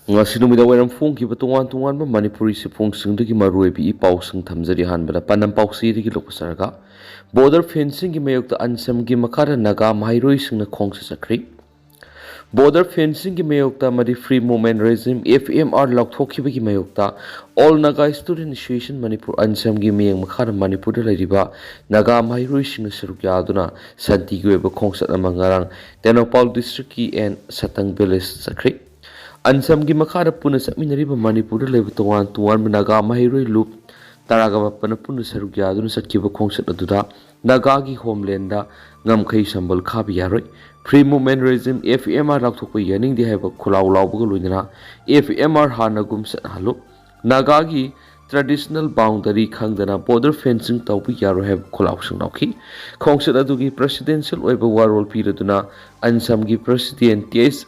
ngasi numida wairam phongkiba tongan manipuri siphongsingdagi maruibi ipausing thamjari hanbada panam pausirigi lokasarga border fencing gi mayokta ansam gi makara naga maheiloi singna khongchat sakri border fencing gi mayokta madi free movement regime FMR laukthokibagi mayokta all naga student association manipur ansam gi miyeng makara manipur da lariba naga maheiloi singna sarukya aduna santi gi weba khongchat amangarang tenopal district ki and satang village sakri ansam gi makara puna saminariba manipur da leba tongan naga maheiloi loop taraga mapana puna sarukya aduna sakkiba khongchat aduda naga gi homeland da ngamkhai sambal khabi yaroi free movement regime FMR laukthokpa yaning di haiba khulaw lawbaga loinana FMR hanagum sat halu naga gi traditional boundary khangdana border fencing tawbi yaro have khulaw singdawki khongchat adugi presidential oiba warol piraduna ansam gi president TS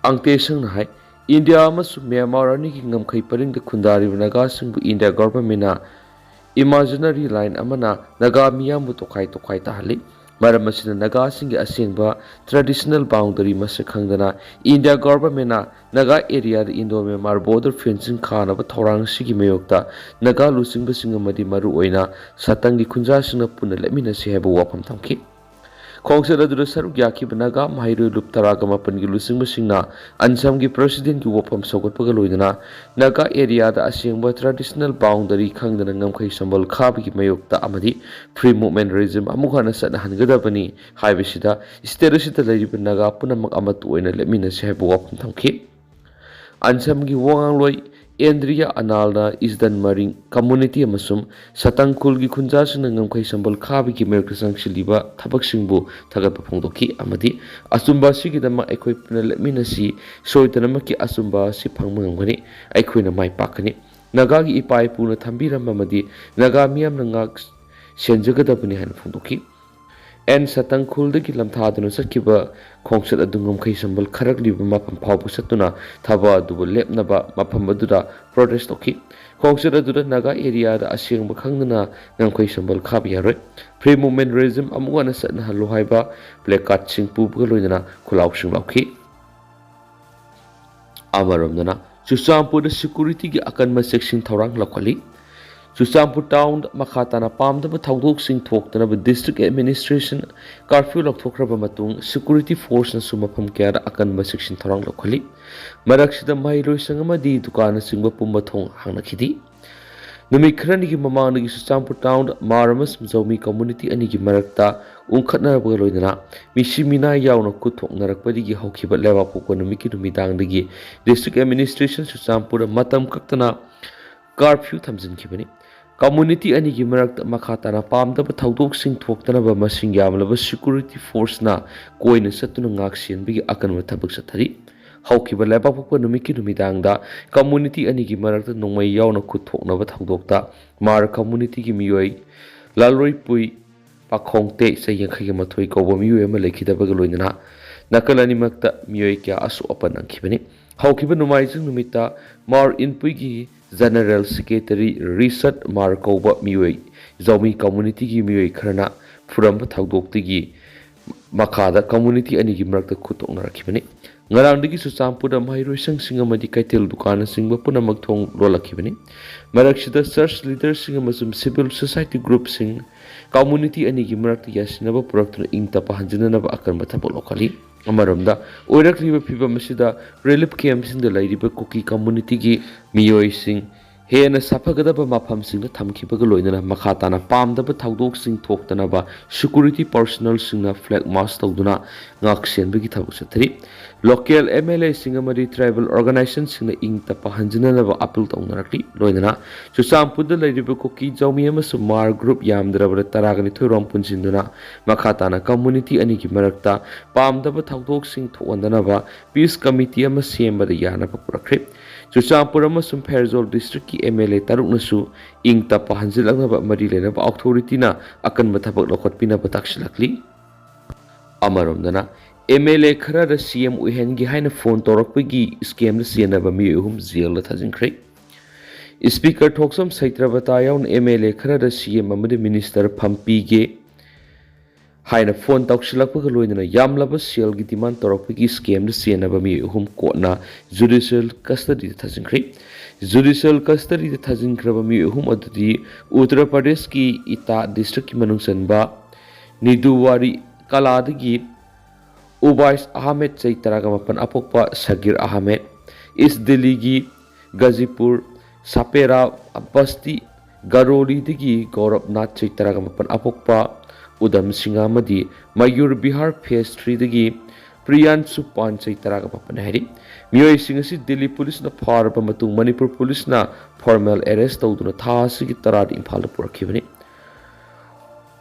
angtesang hai India amasu Myanmar ani ki ngamkhai paring de khundari naga singbu India government na imaginary line amana naga miyambu tokai tahali maram asina naga singi asengba traditional boundary masakhangdana India government na naga area the Indo Myanmar border fencing khana ba thorang sigi mayokta naga lusingba singamadi maru oina satangi khunja singna puna lemina se heba wapam thamki khongchat adura saruk yakib naga maheiloi lup taraga mapan gi lusingba singna ansam gi president gi wapam sogotpaga loidana naga area da asengba traditional boundary khangdana ngamkhai sambal khabi gi mayokta amadi free movement regime amukhana sana hangadabani haibisida state lariba naga punamak amatu oina lemina se heba wapam thamki ansam gi wangangloi Andrea Analna Isdan Maring Community amasum Satangkul gi khunja sina ngamkhai sambal khabi gi merk sangshiliba thabak singbu thagatpa phongdoki amadi asumba sigi dama ekhoi puna leminasi soitanama ki asumba si phangma ngamgani aikhoina mai pakani naga gi ipai puna thambiramba amadi naga miyam nangak senjagadabani han phongdoki en satangkhul de ki lamthaduna sakkiba khongchat adungam khai sambal kharak liba mapham phawbu satuna thaba dubu lepnaba mapham aduda protest oki khongchat aduda naga area da asengba khangna ngamkhai sambal khabi yaroi free movement regime amugana satna halu haiba placard sing pubuga loinana khulaw sing lauki amaromdana chusampur da security gi akanma section thorang lakhali Chusampur town makhatana pamdaba thawdok sing thoktanaba district administration curfew lakthraba matung security force na sumafam kya akanba section tharang lokhali maraksida maheiloi sangamadi dukana singba pumba thong hangnakhidi numi khrani gi mamang gi Chusampur town maramas mzomi community ani gi marakta ungkhatna ba loidana misimina yauna kuthok narakpadi gi hokhiba lewa poko numi ki numi dang digi district administration Chusampur matam kaktana curfew thamjin khibani community ani gi marakta makhatana pamdaba thawdok sing thoktanaba masing yamlaba security force na koina satuna ngak sienbigi akanwa thabak sathari haukiba leba pokpa numiki numidangda community ani gi marakta nongmai yauna khuthoknaba thawdokta mar community gi miyoi lalroi pui pakhongte sayangkhai mathoi koba miyoi ama lekhidabaga loinana nakalani makta miyoi kya asu apan angkhibani haukiba numaijing numita mar inpui gi General Secretary Research Markova miyoi Zomi community gi miyoi kharana furamba thawdoktigi makada community ani gi marakta khutokna rakhibani ngarangdigi Chusampurda maheiloi sangsing amadi kaitel dukana singba punamak thong lolakhibani maraksida church leaders sing amasum civil society group sing community ani gi marakta yasinaba puraktuna ingtapa hanjinanaba akanba thapok lokali amaromda oirakliba phiba masida relief camp sing da lairiba Kuki Community gi miyoi sing hena saphagadaba mapham sing da thamkhibaga loinana makhatana pamdaba thawdok sing thoktanaba security personnel sing na flag march tawduna ngak senbagi thabu sathari local MLA sing amari tribal organization sing na ingtapa hanjinanaba appeal tawnarakli loinana Chusampurda lairiba Kuki Jomi amasu mar group yamdrabara taragani thoirom punsinduna makhatana community ani gi marakta pamdaba thawdok sing thokandanaba peace committee ama sembada yanaba purakre Chusampur amasum Pherzol district ki MLA taruknasu ingtapa hanjilagnaba mari lenaba authority na akanba thabak lokhotpinaba taksilakli amaromdana MLA Kharada CM uhengi haina phone torakpagi scam na sienaba miyoi jail la thajinkre Speaker Thoksam Saitrabata yaun MLA Kharada CM amadi minister Phampi ge haina phone tawsilakpaga loinana yamlaba selgi demand torakpagi scam da senaba mi hum kotna judicial custody thajingkhri judicial custody thajingkhraba mi hum adudi Uttar Pradesh ki Ita district ki manung sanba Niduwari kaladagi Ubais Ahmed Chaitaraga mapan apokpa Sagir Ahmed East Delhi gi Gazipur Sapera Basti Garoli digi Gaurav Nath Chaitaraga mapan apokpa Udam Singha Madi Mayur Bihar Phase 3 dagi Priyanshu Pan Chaitaraga mapan hari miyoi singasi Delhi Police na pharba matung Manipur Police na formal arrest tawduna thasi gi tarad Imphal purakibani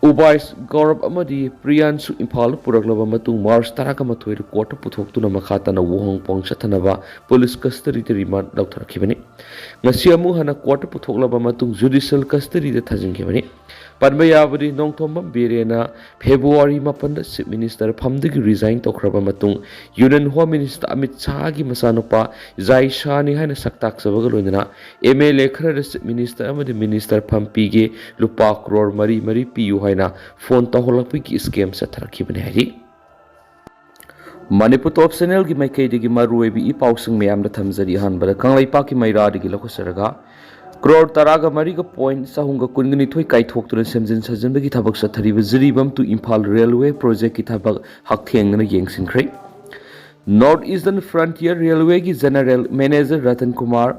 Ubais Gaurav amadi Priyanshu Imphal puraklaba matung March taraga mathoi court puthoktuna makhatana wohong pong chathanaba police custody de remand lautharakibani ngasi amu hana court puthoklaba matung judicial custody de thajingkibani Padmayabadi Nongthomam Birena February Mapanda Chief Minister Phamdagi resign tokraba matung Union Home Minister Amit Shah gi masanopa Jai Shani haina saktak sabaga loinana MLA Kharada Chief Minister amadi Minister Phampige lupa crore mari piu haina phone tawholakpi scam satharakibani hari Manipur Top Channel gi maikaidagi maruebi I pausing mayamda thamjari hanbada kanglaipa ki mairadi gi lokosaraga Crore taraga mariga point sahunga kungani thoi kai thoktura semjin sajinbagi thabak sathariba jiribam to Imphal Railway project ki thabak hakthengna yengsinkhrai North Eastern Frontier Railway ki General Manager Ratan Kumar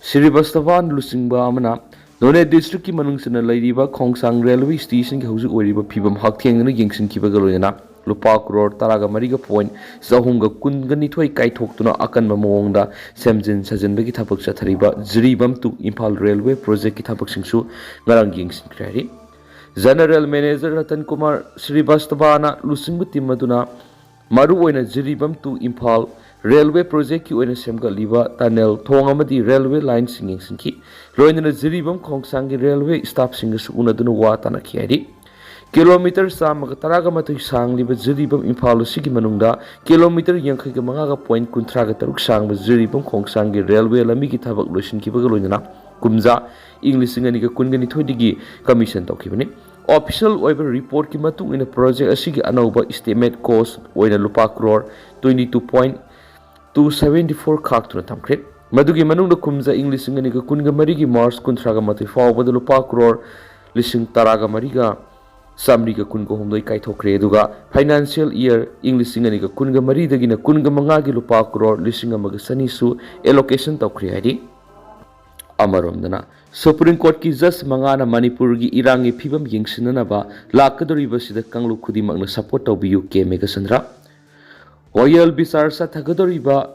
Srivastavan Lusingba amana None district ki manungsana lairiba Khongsang Railway Station ki hausi oiriba phibam hakthengna yengsinkibaga loina Lupa crore taraga mariga point sahunga kungani thoi kai thoktuna akanba mawongda semjin sajinbagi thabak sathariba jiribam to Imphal Railway project ki thabak singsu ngarang yengsinkhrai General Manager Ratan Kumar Srivastavana lusingbu timaduna maru oina jiribam to Imphal Railway project ki oina semgaliba tunnel thong amadi railway line singing singki loinana jiribam Khongsang gi railway staff singasu unaduna wa tanaki ari Kilometer samaga taraga matui sangliba jiribam Imphal sigi manungda kilometer yankhiga mangaga point kunthraga taruk sangba jiribam Khongsang gi railway lami gi thabak loisinkibaga loinana kumja English singaniga kungani thoidigi commission tawkibani official oiba report ki matung ina project asigi anauba estimate cost oina lupa crore 22.274 khaktuna thamkhre madugi manungda kumja English singaniga kunga marigi March kunthraga matui fawbada lupa crore lising taraga mariga Samriga kunga homdoi kai thokre aduga financial year English singaniga kunga mari dagina kunga mangagi lupa crore lising amaga sanisu allocation tawkre hari amaromdana Supreme Court ki just mangana Manipur gi irangi phibam yengsinanaba lakadoriba sida kanglu khudimakna support tawbiyu ke megasandra Royal Bisar sa thagadoriba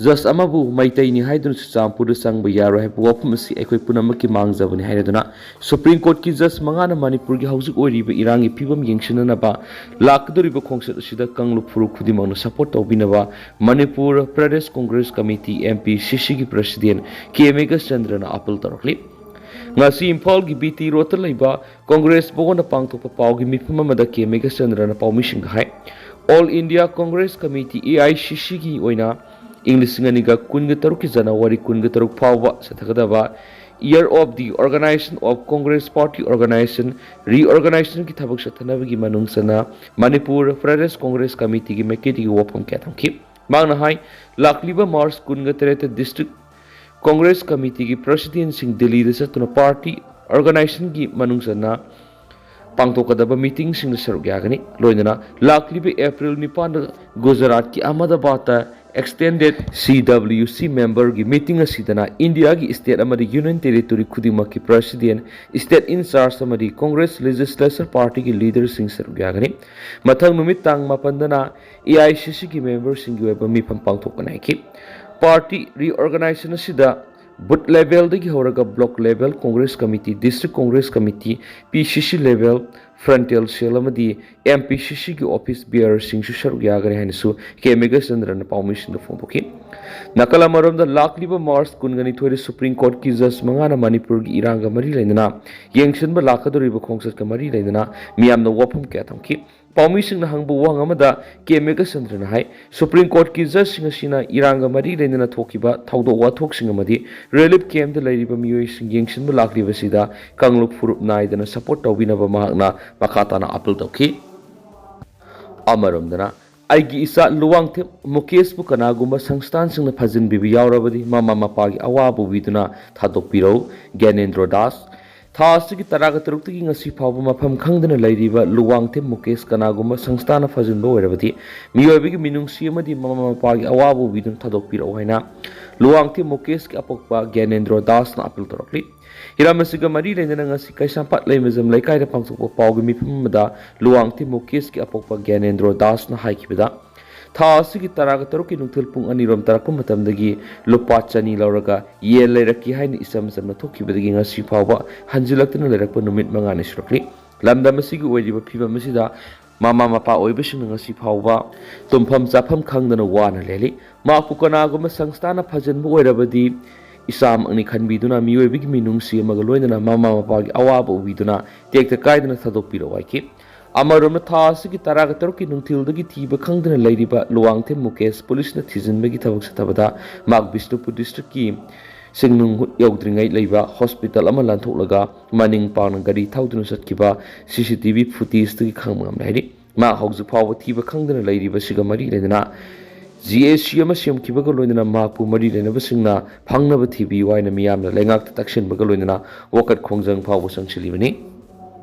just amabu maitai ni haidun champur sangba yaro hai wapumasi ekoi punamaki mangjabani haiduna Supreme Court ki just mangana Manipur gi haujuk oiriba irangi phibam yengsinanaba lakdoriba khongchat sida kanglu phuru khudimangna support tawbinaba Manipur Pradesh Congress Committee MP CC gi President K Megas Chandrana appeal tarakli ngasi Imphal gi BT rota laiba Congress bogona pangthokpa pawgi mifum amada K Megas Chandrana pawmising hai All India Congress Committee AICC gi oina English singaniga kunga taruki January kunga taruk phawa sathagadaba year of the organization of Congress Party organization reorganization ki thabak sathanabagi manungsana Manipur Pradesh Congress Committee gi meketi wapam kathamki mangna hai lakliba March kunga tereta district Congress Committee gi president sing Delhi da satuna party organization gi manungsana pangtokadaba meeting sing saruk yagani loinana lakliba April 9 Gujarat ki Ahmedabad extended CWC member gi meeting asidana India gi state amadi union territory khudima ki president state in charge amadi Congress legislature party gi leader sing sarugagani mathang numit tang mapandana AICC gi member sing gi weba mifam pangthokana ki party reorganization asida booth level dagi horaga block level Congress committee district Congress committee PCC level frontal cell amadi MPCC gi office bearer sing su saruk yagani hanisu K Megas Chandrana permission da phomboki nakala maromda lakliba March kungani thori Supreme Court ki judge mangana Manipur gi iranga mari lainana yengsinba lakadoriba khongchat ka mari lainana miyamna wapum ka thamki ꯄꯥꯎꯃꯤꯁꯤꯡꯅ ꯍꯪꯕ ꯋꯥꯍꯪ ꯑꯃꯗ ꯀꯦ ꯃꯦꯘꯆꯟꯗ꯭ꯔꯅ ꯍꯥꯏ supreme ꯀꯣꯔꯠꯀꯤ ꯖꯖꯁꯤꯡ ꯑꯁꯤꯅ ꯏꯔꯥꯡꯒ ꯃꯔꯤ ꯂꯩꯅꯅ ꯊꯣꯛꯈꯤꯕ ꯊꯧꯗꯣꯛ ꯋꯥꯊꯣꯛꯁꯤꯡ ꯑꯃꯗꯤ relief ꯀꯦꯝꯞꯇ ꯂꯩꯔꯤꯕ ꯃꯤꯑꯣꯏꯁꯤꯡ ꯌꯦꯡꯁꯤꯟꯕ ꯂꯥꯛꯂꯤꯕꯁꯤꯗ ꯀꯥꯡꯂꯨꯞ ꯐꯨꯔꯨꯞ ꯅꯥꯏꯗꯅ ꯁꯄꯣꯔꯠ ꯇꯧꯕꯤꯅꯕ ꯃꯍꯥꯛꯅ ꯃꯈꯥ ꯇꯥꯅ ꯑꯄꯤꯜ ꯇꯧꯈꯤ ꯑꯃꯔꯣꯝꯗꯅ ꯑꯩꯒꯤ ꯏꯆꯥ ꯂꯨꯋꯥꯡꯊꯦꯝ ꯃꯨꯀꯦꯁꯄꯨ ꯀꯅꯥꯒꯨꯝꯕ ꯁꯪꯁꯊꯥꯟꯁꯤꯡꯅ ꯐꯥꯖꯤꯟꯕꯤꯕ ꯌꯥꯎꯔꯕꯗꯤ ꯃꯃꯥ ꯃꯄꯥꯒꯤ ꯑꯋꯥꯕ ꯎꯕꯤꯗꯨꯅ ꯊꯥꯗꯣꯛꯄꯤꯔꯧ ꯒ꯭ꯌꯥꯅꯦꯟꯗ꯭ꯔꯣ ꯗꯥꯁ ꯊꯥ ꯑꯁꯤꯒꯤ 13ꯇꯒꯤ ꯉꯁꯤ ꯐꯥꯎꯕ ꯃꯐꯝ ꯈꯪꯗꯅ ꯂꯩꯔꯤꯕ ꯂꯨꯋꯥꯡꯊꯦꯝ ꯃꯨꯀꯦꯁ ꯀꯅꯥꯒꯨꯝꯕ ꯁꯪꯁꯊꯥꯅ ꯐꯥꯖꯤꯟꯕ ꯑꯣꯏꯔꯕꯗꯤ ꯃꯤꯑꯣꯏꯕꯒꯤ ꯃꯤꯅꯨꯡꯁꯤ ꯑꯃꯗꯤ ꯃꯃꯥ ꯃꯄꯥꯒꯤ ꯑꯋꯥꯕ ꯎꯕꯤꯗꯨꯅ ꯊꯥꯗꯣꯛꯄꯤꯔꯛꯎ ꯍꯥꯏꯅ ꯂꯨꯋꯥꯡꯊꯦꯝ ꯃꯨꯀꯦꯁꯀꯤ ꯑꯄꯣꯛꯄ ꯒ꯭ꯌꯥꯅꯦꯟꯗ꯭ꯔꯣ ꯗꯥꯁꯅ ꯑꯄꯤꯜ ꯇꯧꯔꯛꯂꯤ ꯍꯤꯔꯝ ꯑꯁꯤꯒ ꯃꯔꯤ ꯂꯩꯅꯅ ꯉꯁꯤ ꯀꯩꯁꯥꯝꯄꯥꯠ ꯂꯩꯃꯖꯝ ꯂꯩꯀꯥꯏꯗ ꯄꯥꯡꯊꯣꯛꯄ ꯄꯥꯎꯒꯤ ꯃꯤꯐꯝ ꯑꯃꯗ ꯂꯨꯋꯥꯡꯊꯦꯝ ꯃꯨꯀꯦꯁꯀꯤ ꯑꯄꯣꯛꯄ ꯒ꯭ꯌꯥꯅꯦꯟꯗ꯭ꯔꯣ ꯗꯥꯁꯅ ꯍꯥꯏꯈꯤꯕꯗ ꯊꯥ ꯑꯁꯤꯒꯤ 13ꯒꯤ ꯅꯨꯡꯊꯤꯜ ꯄꯨꯡ 2 ꯇꯥꯔꯛꯄ ꯃꯇꯝꯗꯒꯤ ꯂꯨꯄꯥ 200 ꯂꯧꯔꯒ ꯌꯦꯟ ꯂꯩꯔꯛꯀꯤ ꯍꯥꯏꯅ ꯏꯆꯝ ꯆꯝꯅ ꯊꯣꯛꯈꯤꯕꯗꯒꯤ ꯉꯁꯤ ꯐꯥꯎꯕ ꯍꯟꯖꯤꯜꯂꯛꯇꯨꯅ ꯂꯩꯔꯛꯄ ꯅꯨꯃꯤꯠ 5ꯅꯤ ꯁꯨꯔꯛꯂꯤ ꯂꯝꯗꯝ ꯑꯁꯤꯒꯤ ꯑꯣꯏꯔꯤꯕ ꯐꯤꯕꯝ ꯑꯁꯤꯗ ꯃꯃꯥ ꯃꯄꯥ ꯑꯣꯏꯕꯁꯤꯡꯅ ꯉꯁꯤ ꯐꯥꯎꯕ ꯇꯨꯝꯐꯝ ꯆꯥꯐꯝ ꯈꯪꯗꯅ ꯋꯥꯅ ꯂꯦꯜꯂꯤ ꯃꯍꯥꯛꯄꯨ ꯀꯅꯥꯒꯨꯝꯕ ꯁꯪꯁꯊꯥꯅ ꯐꯥꯖꯤꯟꯕ ꯑꯣꯏꯔꯕꯗꯤ ꯏꯁꯥꯃꯛꯅꯤ ꯈꯟꯕꯤꯗꯨꯅ ꯃꯤꯑꯣꯏꯕꯒꯤ ꯃꯤꯅꯨꯡꯁꯤ ꯑꯃꯒ ꯂꯣꯏꯅꯅ ꯃꯃꯥ ꯃꯄꯥꯒꯤ ꯑꯋꯥꯕ ꯎꯕꯤꯗꯨꯅ ꯇꯦꯛꯇ ꯀꯥꯏꯗꯅ ꯊꯥꯗꯣꯛꯄꯤꯔꯛꯎ ꯍꯥꯏꯈꯤ ꯑꯃꯔꯣꯝꯗ ꯊꯥ ꯑꯁꯤꯒꯤ 13ꯒꯤ ꯅꯨꯡꯊꯤꯜꯗꯒꯤ ꯊꯤꯕ ꯈꯪꯗꯅ ꯂꯩꯔꯤꯕ ꯂꯨꯋꯥꯡꯊꯦꯝ ꯃꯨꯀꯦꯁ ꯄꯨꯂꯤꯁꯅ ꯊꯤꯖꯤꯟꯕꯒꯤ ꯊꯕꯛ ꯆꯠꯊꯕꯗ ꯃꯍꯥꯛ ꯕꯤꯁꯅꯨꯄꯨꯔ ꯗꯤꯁꯇ꯭ꯔꯤꯛꯀꯤ ꯁꯤꯡꯅꯨꯡꯍꯨꯠ ꯌꯧꯗ꯭ꯔꯤꯉꯩ ꯂꯩꯕ ꯍꯣꯁꯄꯤꯇꯥꯜ ꯑꯃ ꯂꯥꯟꯊꯣꯛꯂꯒ ꯃꯅꯤꯡ ꯄꯥꯡꯅ ꯒꯥꯔꯤ ꯊꯧꯗꯨꯅ ꯆꯠꯈꯤꯕ CCTV ꯐꯨꯇꯦꯖꯇꯒꯤ ꯈꯪꯕ ꯉꯝꯂꯦ ꯍꯥꯏꯔꯤ ꯃꯍꯥꯛ ꯍꯧꯖꯤꯛ ꯐꯥꯎꯕ ꯊꯤꯕ ꯈꯪꯗꯅ ꯂꯩꯔꯤꯕꯁꯤꯒ ꯃꯔꯤ ꯂꯩꯅꯅ GAC ꯑꯃ ꯁꯦꯝꯈꯤꯕꯒ ꯂꯣꯏꯅꯅ ꯃꯍꯥꯛꯄꯨ ꯃꯔꯤ ꯂꯩꯅꯕꯁꯤꯡꯅ ꯐꯪꯅꯕ ꯊꯤꯕꯤꯌꯨ ꯍꯥꯏꯅ ꯃꯤꯌꯥꯝꯅ ꯂꯩꯉꯥꯛꯇ ꯇꯛꯁꯤꯟꯕꯒ ꯂꯣꯏꯅꯅ ꯋꯥꯀꯠ ꯈꯣꯡꯖꯪ ꯐꯥꯎꯕ ꯆꯪꯁꯤꯜꯂꯤꯕꯅꯤ